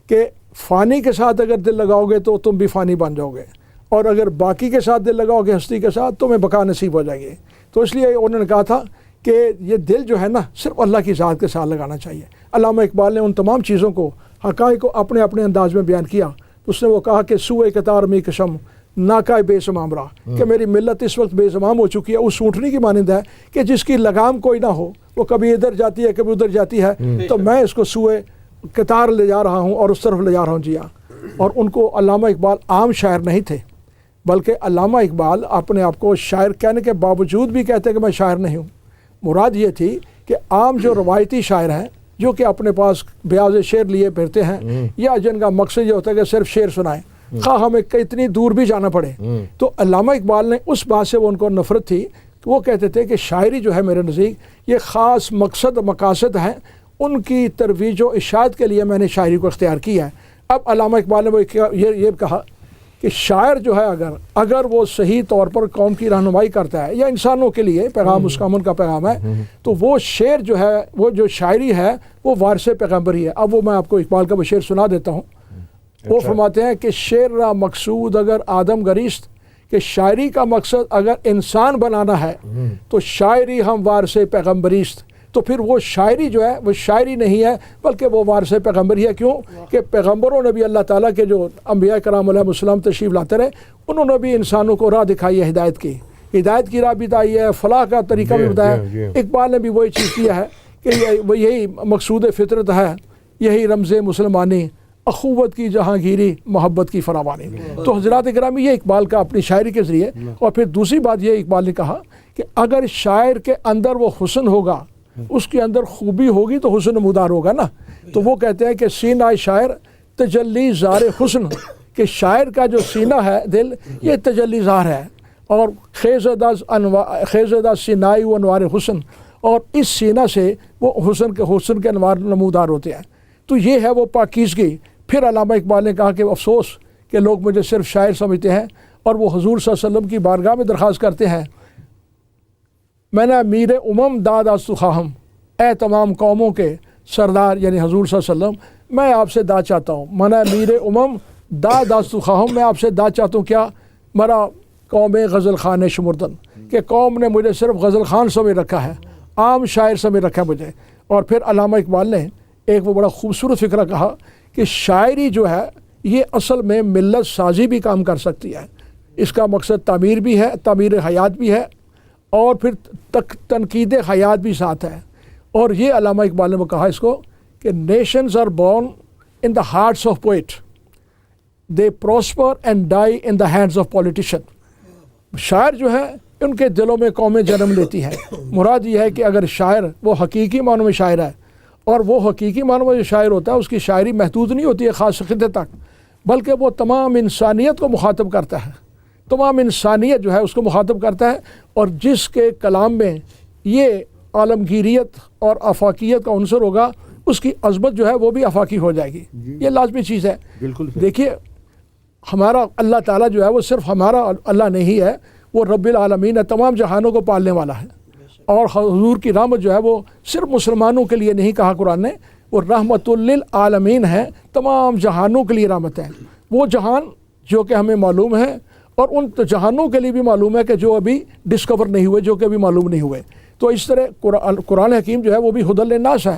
کہ فانی کے ساتھ اگر دل لگاؤ گے تو تم بھی فانی بن جاؤ گے، اور اگر باقی کے ساتھ دل لگاؤ گے ہستی کے ساتھ تمہیں بقا نصیب ہو جائے گی. تو اس لیے انہوں نے کہا تھا کہ یہ دل جو ہے نا صرف اللہ کی ذات کے ساتھ لگانا چاہیے. علامہ اقبال نے ان تمام چیزوں کو، حقائق کو اپنے اپنے انداز میں بیان کیا. اس نے وہ کہا کہ سوئے قطار می قسم ناکائے بے زمام رہا، کہ میری ملت اس وقت بے زمام ہو چکی ہے، اس اونٹنی کی مانند ہے کہ جس کی لگام کوئی نہ ہو، وہ کبھی ادھر جاتی ہے کبھی ادھر جاتی ہے. تو میں اس کو سوئے قطار لے جا رہا ہوں اور اس طرف لے جا رہا ہوں جی ہاں. اور ان کو علامہ اقبال عام شاعر نہیں تھے، بلکہ علامہ اقبال اپنے آپ کو شاعر کہنے کے باوجود بھی کہتے کہ میں شاعر نہیں ہوں. مراد یہ تھی کہ عام جو روایتی شاعر ہیں جو کہ اپنے پاس بیاض شعر لیے پھرتے ہیں یا جن کا مقصد یہ ہوتا ہے کہ صرف شعر سنائیں خواہ ہمیں اتنی دور بھی جانا پڑے، تو علامہ اقبال نے اس بات سے وہ ان کو نفرت تھی. وہ کہتے تھے کہ شاعری جو ہے میرے نزدیک یہ خاص مقصد مقاصد ہیں، ان کی ترویج و اشاعت کے لیے میں نے شاعری کو اختیار کیا ہے. اب علامہ اقبال نے وہ یہ کہا کہ شاعر جو ہے اگر وہ صحیح طور پر قوم کی رہنمائی کرتا ہے یا انسانوں کے لیے پیغام اس کا امن کا پیغام ہے، تو وہ شعر جو ہے، وہ جو شاعری ہے وہ وارث پیغمبر ہی ہے. اب وہ میں آپ کو اقبال کا وہ شعر سنا دیتا ہوں. وہ فرماتے ہیں کہ شعر را مقصود اگر آدم گریست، کہ شاعری کا مقصد اگر انسان بنانا ہے تو شاعری ہم وارث پیغمبریست. تو پھر وہ شاعری جو ہے وہ شاعری نہیں ہے بلکہ وہ وارث پیغمبر ہی ہے. کیوں کہ پیغمبروں نے بھی اللہ تعالیٰ کے جو انبیاء کرام علیہ السلام تشریف لاتے رہے، انہوں نے بھی انسانوں کو راہ دکھائی ہے، ہدایت کی راہ بتائی ہے، فلاح کا طریقہ بھی بتایا. اقبال نے بھی وہی چیز کیا ہے کہ یہی مقصود فطرت ہے، یہی رمز مسلمانی، اخوت کی جہانگیری، محبت کی فراوانی. تو حضرات اکرامی یہ اقبال کا اپنی شاعری کے ذریعے. اور پھر دوسری بات یہ اقبال نے کہا کہ اگر شاعر کے اندر وہ حسن ہوگا، اس کے اندر خوبی ہوگی تو حسن نمودار ہوگا نا. تو وہ کہتے ہیں کہ سینہ شاعر تجلی زار حسن، کہ شاعر کا جو سینہ ہے دل یہ تجلی زار ہے، اور خیزدہ سینائی و انوار حسن، اور اس سینہ سے وہ حسن کے انوار نمودار ہوتے ہیں. تو یہ ہے وہ پاکیزگی. پھر علامہ اقبال نے کہا کہ افسوس کہ لوگ مجھے صرف شاعر سمجھتے ہیں اور وہ حضور صلی اللہ علیہ وسلم کی بارگاہ میں درخواست کرتے ہیں، میں نے میر امم داد آستو خواہم، اے تمام قوموں کے سردار یعنی حضور صلی اللہ علیہ وسلم، میں آپ سے داد چاہتا ہوں. میں نے میر امم داد آستو خواہم، میں آپ سے داد چاہتا ہوں. کیا؟ مرا قوم غزل خان شمردن، کہ قوم نے مجھے صرف غزل خان سمجھ رکھا ہے، عام شاعر سمجھ رکھا ہے مجھے. اور پھر علامہ اقبال نے ایک وہ بڑا خوبصورت فکرہ کہا کہ شاعری جو ہے یہ اصل میں ملت سازی بھی کام کر سکتی ہے. اس کا مقصد تعمیر بھی ہے، تعمیر حیات بھی ہے، اور پھر تنقید حیات بھی ساتھ ہے. اور یہ علامہ اقبال نے وہ کہا اس کو کہ nations are born in the hearts of poet, they prosper and die in the hands of politician. شاعر جو ہے ان کے دلوں میں قومیں جنم لیتی ہیں. مراد یہ ہے کہ اگر شاعر وہ حقیقی معنوں میں شاعر ہے، اور وہ حقیقی معنوں میں جو شاعر ہوتا ہے اس کی شاعری محدود نہیں ہوتی ہے خاص خطے تک، بلکہ وہ تمام انسانیت کو مخاطب کرتا ہے. تمام انسانیت جو ہے اس کو مخاطب کرتا ہے، اور جس کے کلام میں یہ عالمگیریت اور آفاقیت کا عنصر ہوگا اس کی عظمت جو ہے وہ بھی آفاقی ہو جائے گی. یہ لازمی چیز ہے. دیکھیے ہمارا اللہ تعالیٰ جو ہے وہ صرف ہمارا اللہ نہیں ہے، وہ رب العالمین ہے، تمام جہانوں کو پالنے والا ہے. اور حضور کی رحمت جو ہے وہ صرف مسلمانوں کے لیے نہیں کہا قرآن نے، وہ رحمت للعالمین ہے، تمام جہانوں کے لیے رحمت ہے۔ وہ جہان جو کہ ہمیں معلوم ہے اور ان جہانوں کے لیے بھی معلوم ہے کہ جو ابھی ڈسکور نہیں ہوئے، جو کہ ابھی معلوم نہیں ہوئے۔ تو اس طرح قرآن حکیم جو ہے وہ بھی ہدی للناس ہے،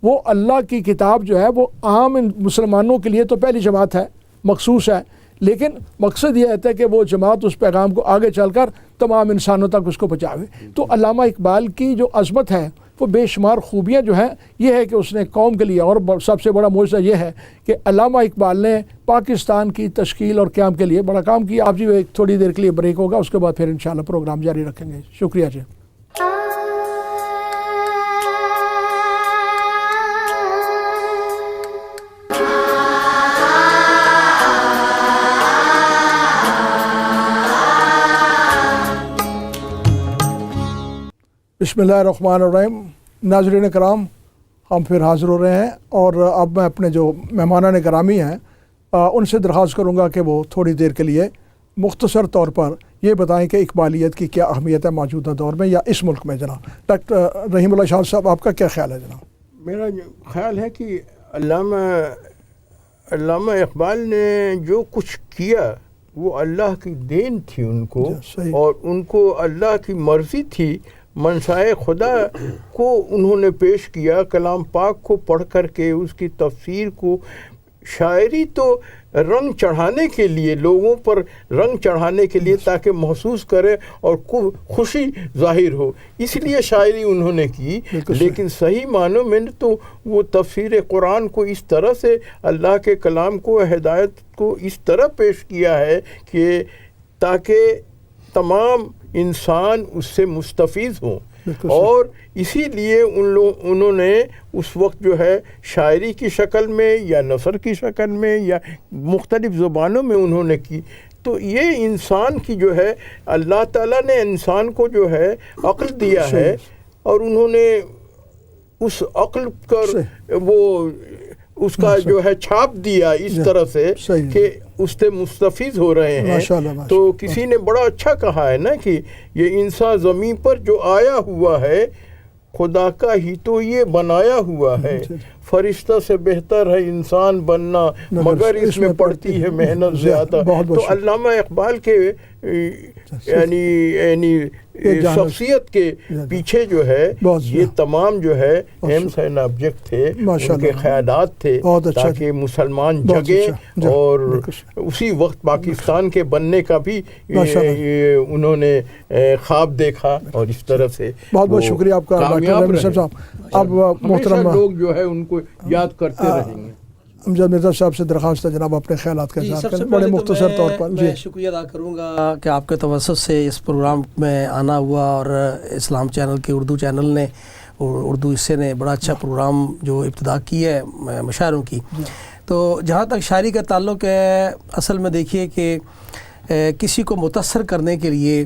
وہ اللہ کی کتاب جو ہے وہ عام مسلمانوں کے لیے تو پہلی جماعت ہے، مخصوص ہے، لیکن مقصد یہ ہے کہ وہ جماعت اس پیغام کو آگے چل کر تمام انسانوں تک اس کو پہنچاوے۔ تو علامہ اقبال کی جو عظمت ہے، وہ بے شمار خوبیاں جو ہیں، یہ ہے کہ اس نے قوم کے لیے، اور سب سے بڑا معجزہ یہ ہے کہ علامہ اقبال نے پاکستان کی تشکیل اور قیام کے لیے بڑا کام کیا۔ آپ جی ایک تھوڑی دیر کے لیے بریک ہوگا، اس کے بعد پھر انشاءاللہ پروگرام جاری رکھیں گے۔ شکریہ جی۔ بسم اللہ الرحمن الرحیم۔ ناظرین کرام، ہم پھر حاضر ہو رہے ہیں، اور اب میں اپنے جو مہمانان گرامی ہیں ان سے درخواست کروں گا کہ وہ تھوڑی دیر کے لیے مختصر طور پر یہ بتائیں کہ اقبالیت کی کیا اہمیت ہے موجودہ دور میں یا اس ملک میں۔ جناب ڈاکٹر رحیم اللہ شاہ صاحب، آپ کا کیا خیال ہے جناب؟ میرا خیال ہے کہ علامہ اقبال نے جو کچھ کیا وہ اللہ کی دین تھی ان کو، صحیح۔ اور ان کو اللہ کی مرضی تھی، منشائے خدا کو انہوں نے پیش کیا، کلام پاک کو پڑھ کر کے اس کی تفسیر کو۔ شاعری تو رنگ چڑھانے کے لیے، لوگوں پر رنگ چڑھانے کے لیے، تاکہ محسوس کرے اور خوشی ظاہر ہو، اس لیے شاعری انہوں نے کی۔ لیکن صحیح معنوں میں تو وہ تفسیر قرآن کو اس طرح سے، اللہ کے کلام کو، ہدایت کو اس طرح پیش کیا ہے کہ تاکہ تمام انسان اس سے مستفیض ہوں۔ اور اسی لیے انہوں نے اس وقت جو ہے شاعری کی شکل میں یا نثر کی شکل میں یا مختلف زبانوں میں انہوں نے کی۔ تو یہ انسان کی جو ہے، اللہ تعالیٰ نے انسان کو جو ہے عقل دیا ہے، اور انہوں نے اس عقل پر وہ اس کا جو ہے چھاپ دیا اس طرح سے کہ اس سے مستفیض ہو رہے ہیں۔ تو کسی نے بڑا اچھا کہا ہے نا کہ یہ انسان زمین پر جو آیا ہوا ہے، خدا کا ہی تو یہ بنایا ہوا ہے، فرشتہ سے بہتر ہے انسان بننا، مگر اس میں پڑتی ہے محنت زیادہ۔ تو علامہ اقبال کے یعنی شخصیت کے پیچھے جو ہے یہ تمام جو ہے ایمس اینڈ آبجیکٹ تھے، ان کے خیالات تھے، تاکہ مسلمان جگیں، اور اسی وقت پاکستان کے بننے کا بھی انہوں نے خواب دیکھا، اور اس طرح سے بہت بہت شکریہ آپ کا ڈاکٹر صاحب۔ اب محترم لوگ جو ہے ان کو یاد کرتے رہیں گے۔ امجد مرزا صاحب سے درخواست ہے جناب اپنے خیالات کا اظہار کریں بڑے مختصر طور پر۔ میں شکریہ ادا کروں گا کہ آپ کے توسط سے اس پروگرام میں آنا ہوا، اور اسلام چینل کے اردو چینل نے، اردو حصے نے بڑا اچھا پروگرام جو ابتدا کی ہے مشاعروں کی۔ تو جہاں تک شاعری کا تعلق ہے، اصل میں دیکھیے کہ کسی کو متاثر کرنے کے لیے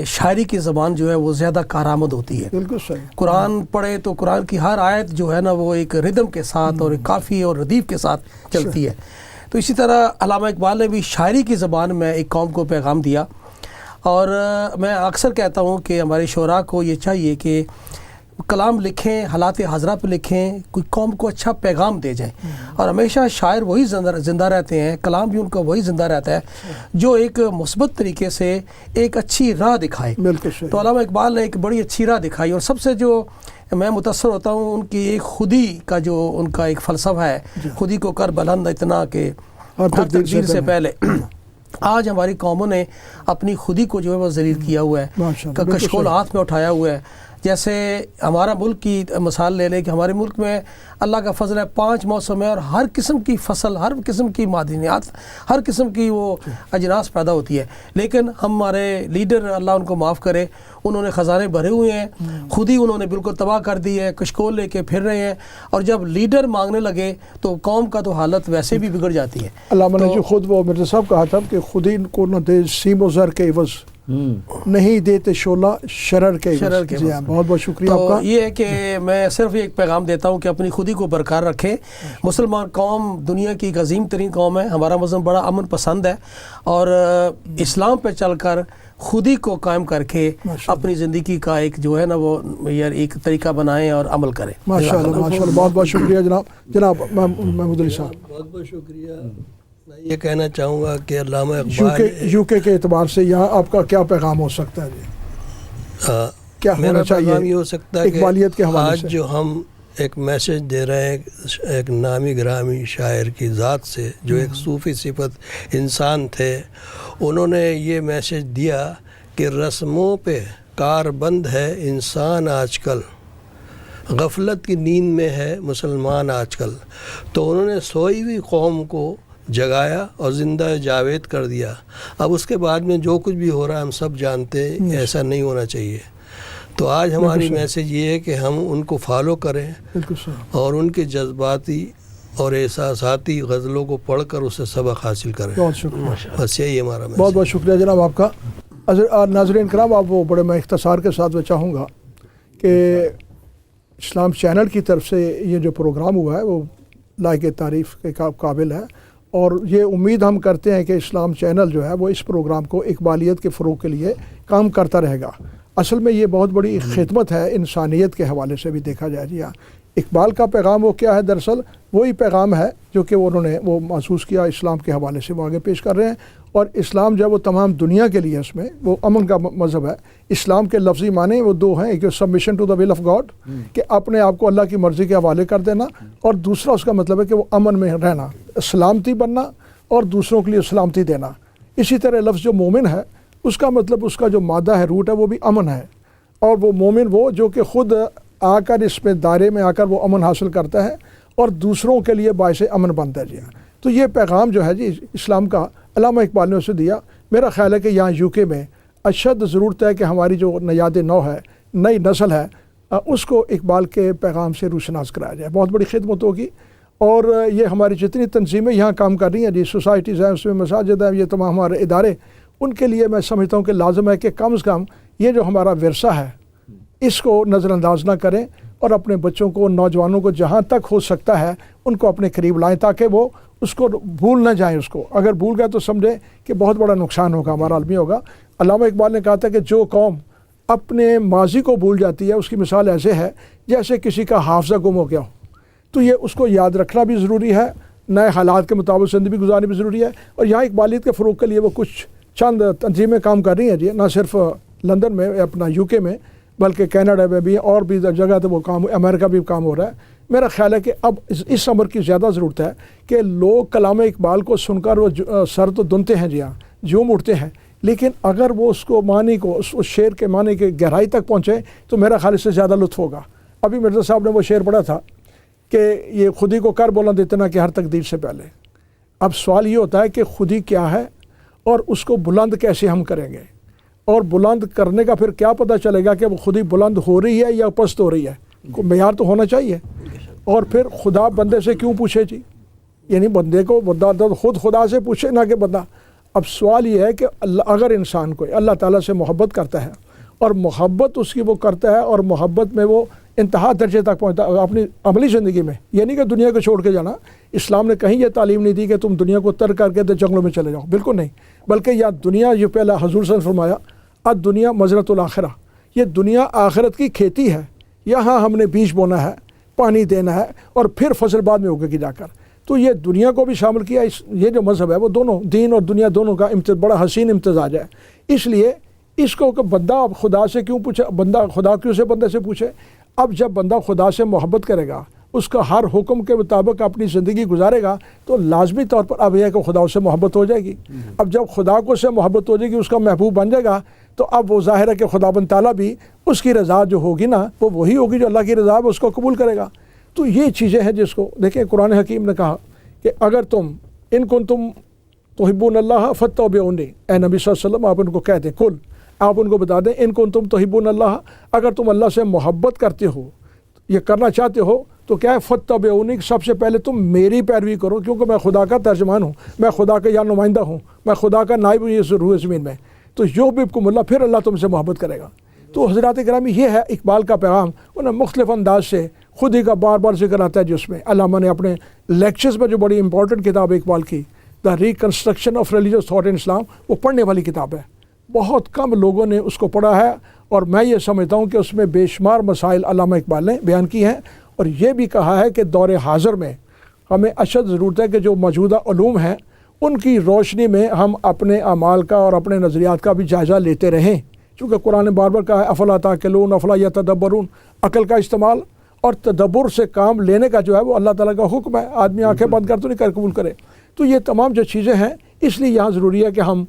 شاعری کی زبان جو ہے وہ زیادہ کارآمد ہوتی ہے۔ بالکل صحیح۔ قرآن پڑھے تو قرآن کی ہر آیت جو ہے نا وہ ایک ردم کے ساتھ اور ایک قافیے اور ردیف کے ساتھ چلتی ہے۔ تو اسی طرح علامہ اقبال نے بھی شاعری کی زبان میں ایک قوم کو پیغام دیا، اور میں اکثر کہتا ہوں کہ ہمارے شعراء کو یہ چاہیے کہ کلام لکھیں، حالات حاضرہ پہ لکھیں، کوئی قوم کو اچھا پیغام دے جائیں، اور ہمیشہ شاعر وہی زندہ رہتے ہیں، کلام بھی ان کا وہی زندہ رہتا ہے جو ایک مثبت طریقے سے ایک اچھی راہ دکھائے۔ تو علامہ اقبال نے ایک بڑی اچھی راہ دکھائی، اور سب سے جو میں متاثر ہوتا ہوں ان کی ایک خودی کا جو ان کا ایک فلسفہ ہے، خودی کو کر بلند اتنا کہ ہر تقدیر سے پہلے۔ آج ہماری قوموں نے اپنی خودی کو جو ہے وہ ذلیل کیا ہوا ہے، کشکول ہاتھ میں اٹھایا ہوا ہے۔ جیسے ہمارا ملک کی مثال لے لیں کہ ہمارے ملک میں اللہ کا فضل ہے، 5 موسم ہے، اور ہر قسم کی فصل، ہر قسم کی معدنیات، ہر قسم کی وہ اجناس پیدا ہوتی ہے، لیکن ہمارے لیڈر، اللہ ان کو معاف کرے، انہوں نے خزانے بھرے ہوئے ہیں، خود ہی انہوں نے بالکل تباہ کر دی ہے، کشکول لے کے پھر رہے ہیں، اور جب لیڈر مانگنے لگے تو قوم کا تو حالت ویسے بھی بگڑ جاتی ہے۔ علامہ نے جو خود وہ مرزا صاحب کہا تھا کہ خود ہی کو نہ دے سیم و زر کے عوض، نہیں دیتے شعلہ شرر کے عوض۔ جی ہاں، بہت بہت شکریہ آپ کا۔ یہ ہے کہ میں صرف ایک پیغام دیتا ہوں کہ اپنی خودی کو برقرار رکھیں۔ مسلمان قوم دنیا کی ایک عظیم ترین قوم ہے، ہمارا مذہب بڑا امن پسند ہے، اور اسلام پہ چل کر خود ہی کو قائم کر کے اپنی زندگی کا ایک جو ہے نا وہ یار ایک طریقہ بنائیں اور عمل کریں. ماشاء اللہ ماشاء اللہ, بہت بہت شکریہ جناب محمود علی صاحب. بہت بہت شکریہ. میں یہ کہنا چاہوں گا کہ علامہ اقبال یو کے اعتبار سے یہاں آپ کا کیا پیغام ہو سکتا ہے جی؟ کیا ہونا چاہیے پیغام یہ ہو سکتا ہے اقبالیت کے کہ حوالے آج سے جو ہم ایک میسج دے رہے ہیں ایک نامی گرامی شاعر کی ذات سے, جو ایک صوفی صفت انسان تھے, انہوں نے یہ میسج دیا کہ رسموں پہ کار بند ہے انسان آج کل, غفلت کی نیند میں ہے مسلمان آج کل. تو انہوں نے سوئی ہوئی قوم کو جگایا اور زندہ جاوید کر دیا. اب اس کے بعد میں جو کچھ بھی ہو رہا ہے ہم سب جانتے ہیں ایسا نہیں ہونا چاہیے. تو آج ہماری میسج یہ ہے کہ ہم ان کو فالو کریں اور ان کے جذباتی اور احساساتی غزلوں کو پڑھ کر اسے سبق حاصل کریں. بہت شکریہ, بس یہی ہمارا میسج. بہت بہت شکریہ جناب آپ کا. ناظرین کرام, آپ وہ بڑے میں اختصار کے ساتھ میں چاہوں گا کہ اسلام چینل کی طرف سے یہ جو پروگرام ہوا ہے وہ لائق تعریف کے قابل ہے, اور یہ امید ہم کرتے ہیں کہ اسلام چینل جو ہے وہ اس پروگرام کو اقبالیت کے فروغ کے لیے کام کرتا رہے گا. اصل میں یہ بہت بڑی خدمت ہے انسانیت کے حوالے سے بھی دیکھا جائے. جی ہاں, اقبال کا پیغام وہ کیا ہے, دراصل وہی پیغام ہے جو کہ انہوں نے وہ محسوس کیا اسلام کے حوالے سے وہ آگے پیش کر رہے ہیں. اور اسلام جو ہے وہ تمام دنیا کے لیے اس میں وہ امن کا مذہب ہے. اسلام کے لفظی معنی وہ دو ہیں, ایک submission to the will of God کہ اپنے آپ کو اللہ کی مرضی کے حوالے کر دینا, اور دوسرا اس کا مطلب ہے کہ وہ امن میں رہنا, سلامتی بننا اور دوسروں کے لیے سلامتی دینا. اسی طرح لفظ جو مومن ہے اس کا مطلب اس کا جو مادہ ہے, روٹ ہے, وہ بھی امن ہے. اور وہ مومن وہ جو کہ خود آ کر اس میں دائرے میں آ کر وہ امن حاصل کرتا ہے اور دوسروں کے لیے باعث امن بنتا ہے. جی تو یہ پیغام جو ہے جی اسلام کا علامہ اقبال نے اسے دیا. میرا خیال ہے کہ یہاں یو کے میں اشد ضرورت ہے کہ ہماری جو نیاد نو ہے, نئی نسل ہے, اس کو اقبال کے پیغام سے روشناس کرایا جائے. بہت بڑی خدمت ہوگی. اور یہ ہماری جتنی تنظیمیں یہاں کام کر رہی ہیں جی, سوسائٹیز ہیں, اس میں مساجد ہیں, یہ تمام ہمارے ادارے, ان کے لیے میں سمجھتا ہوں کہ لازم ہے کہ کم از کم یہ جو ہمارا ورثہ ہے اس کو نظر انداز نہ کریں, اور اپنے بچوں کو, نوجوانوں کو جہاں تک ہو سکتا ہے ان کو اپنے قریب لائیں تاکہ وہ اس کو بھول نہ جائیں. اس کو اگر بھول گئے تو سمجھیں کہ بہت بڑا نقصان ہوگا, ہمارا عالمی ہوگا. علامہ اقبال نے کہا تھا کہ جو قوم اپنے ماضی کو بھول جاتی ہے اس کی مثال ایسے ہے جیسے کسی کا حافظہ گم ہو گیا ہو. تو یہ اس کو یاد رکھنا بھی ضروری ہے, نئے حالات کے مطابق زندگی گزارنی بھی ضروری ہے. اور یہاں اقبالیت کے فروغ کے لیے وہ کچھ چند تنظیمیں کام کر رہی ہیں جی, نہ صرف لندن میں اپنا یو کے میں بلکہ کینیڈا میں بھی اور بھی جگہ تو وہ کام, امریکہ بھی کام ہو رہا ہے. میرا خیال ہے کہ اب اس عمر کی زیادہ ضرورت ہے کہ لوگ کلام اقبال کو سن کر وہ سر تو دنتے ہیں جی ہاں, جھوم اٹھتے ہیں, لیکن اگر وہ اس کو معنی کو, اس شعر کے معنی کے گہرائی تک پہنچے تو میرا خیال اس سے زیادہ لطف ہوگا. ابھی مرزا صاحب نے وہ شعر پڑھا تھا کہ یہ خودی کو کر بلند اتنا کہ ہر تقدیر سے پہلے. اب سوال یہ ہوتا ہے کہ خودی کیا ہے اور اس کو بلند کیسے ہم کریں گے, اور بلند کرنے کا پھر کیا پتہ چلے گا کہ وہ خودی بلند ہو رہی ہے یا پست ہو رہی ہے. معیار تو ہونا چاہیے. اور پھر خدا بندے سے کیوں پوچھے جی, یعنی بندے کو بندہ خود خدا سے پوچھے نہ کہ بندہ. اب سوال یہ ہے کہ اگر انسان کوئی اللہ تعالیٰ سے محبت کرتا ہے اور محبت اس کی وہ کرتا ہے اور محبت میں وہ انتہا درجے تک پہنچتا ہے اپنی عملی زندگی میں, یہ نہیں کہ دنیا کو چھوڑ کے جانا. اسلام نے کہیں یہ تعلیم نہیں دی کہ تم دنیا کو ترک کر کے تو جنگلوں میں چلے جاؤ, بالکل نہیں. بلکہ یہ دنیا, یہ پہلا حضور صلی اللہ علیہ وسلم فرمایا الدنیا مزرعۃ الآخرہ, یہ دنیا آخرت کی کھیتی ہے, یہاں ہم نے بیج بونا ہے, پانی دینا ہے, اور پھر فصل بعد میں ہوگے گی جا کر. تو یہ دنیا کو بھی شامل کیا. یہ جو مذہب ہے وہ دونوں, دین اور دنیا دونوں کا بڑا حسین امتزاج ہے. اس لیے اس کو کہ بندہ خدا سے کیوں پوچھے, بندہ خدا کیوں سے بندے سے پوچھے. اب جب بندہ خدا سے محبت کرے گا, اس کا ہر حکم کے مطابق اپنی زندگی گزارے گا, تو لازمی طور پر اب یہ ہے کہ خدا اس سے محبت ہو جائے گی. اب جب خدا کو سے محبت ہو جائے گی, اس کا محبوب بن جائے گا, تو اب وہ ظاہر ہے کہ خدا بن تعالیٰ بھی اس کی رضا جو ہوگی نا, وہ وہی ہوگی جو اللہ کی رضا ہے, اس کو قبول کرے گا. تو یہ چیزیں ہیں جس کو دیکھیں قرآن حکیم نے کہا کہ اگر تم ان کنتم تحبون اللہ فاتبعونی, اے نبی صلی اللہ علیہ وسلم آپ ان کو کہہ دیں, کل آپ ان کو بتا دیں, ان کنتم تحبون اللہ, اگر تم اللہ سے محبت کرتے ہو, یہ کرنا چاہتے ہو, تو کیا ہے فاتبعونی, سب سے پہلے تم میری پیروی کرو, کیونکہ میں خدا کا ترجمان ہوں, میں خدا کا یا نمائندہ ہوں, میں خدا کا نائب ہوں یہ روح زمین میں. تو یحببکم اللہ, پھر اللہ تم سے محبت کرے گا. تو حضرات گرامی یہ ہے اقبال کا پیغام. انہیں مختلف انداز سے خود ہی کا بار بار ذکر آتا ہے جس میں علامہ نے اپنے لیکچرز میں جو بڑی امپورٹنٹ کتاب ہے اقبال کی, the reconstruction of religious thought in Islam, وہ پڑھنے والی کتاب ہے, بہت کم لوگوں نے اس کو پڑھا ہے، اور میں یہ سمجھتا ہوں کہ اس میں بے شمار مسائل علامہ اقبال نے بیان کی ہیں، اور یہ بھی کہا ہے کہ دور حاضر میں ہمیں اشد ضرورت ہے کہ جو موجودہ علوم ہیں ان کی روشنی میں ہم اپنے اعمال کا اور اپنے نظریات کا بھی جائزہ لیتے رہیں، چونکہ قرآن نے بار بار کہا ہے افلا تعقلون، افلا یتدبرون، عقل کا استعمال اور تدبر سے کام لینے کا جو ہے وہ اللہ تعالیٰ کا حکم ہے، آدمی آنکھیں بند کر تو نہیں کر قبول کرے۔ تو یہ تمام جو چیزیں ہیں، اس لیے یہاں ضروری ہے کہ ہم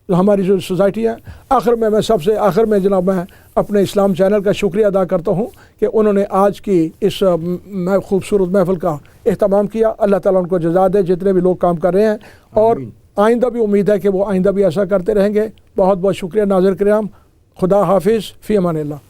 ہماری جو سوسائٹی ہے، آخر میں سب سے آخر میں جناب میں اپنے اسلام چینل کا شکریہ ادا کرتا ہوں کہ انہوں نے آج کی اس خوبصورت محفل کا اہتمام کیا۔ اللہ تعالیٰ ان کو جزا دے جتنے بھی لوگ کام کر رہے ہیں، اور آئندہ بھی امید ہے کہ وہ آئندہ بھی ایسا کرتے رہیں گے۔ بہت بہت شکریہ ناظر کرام، خدا حافظ، فی امان اللہ۔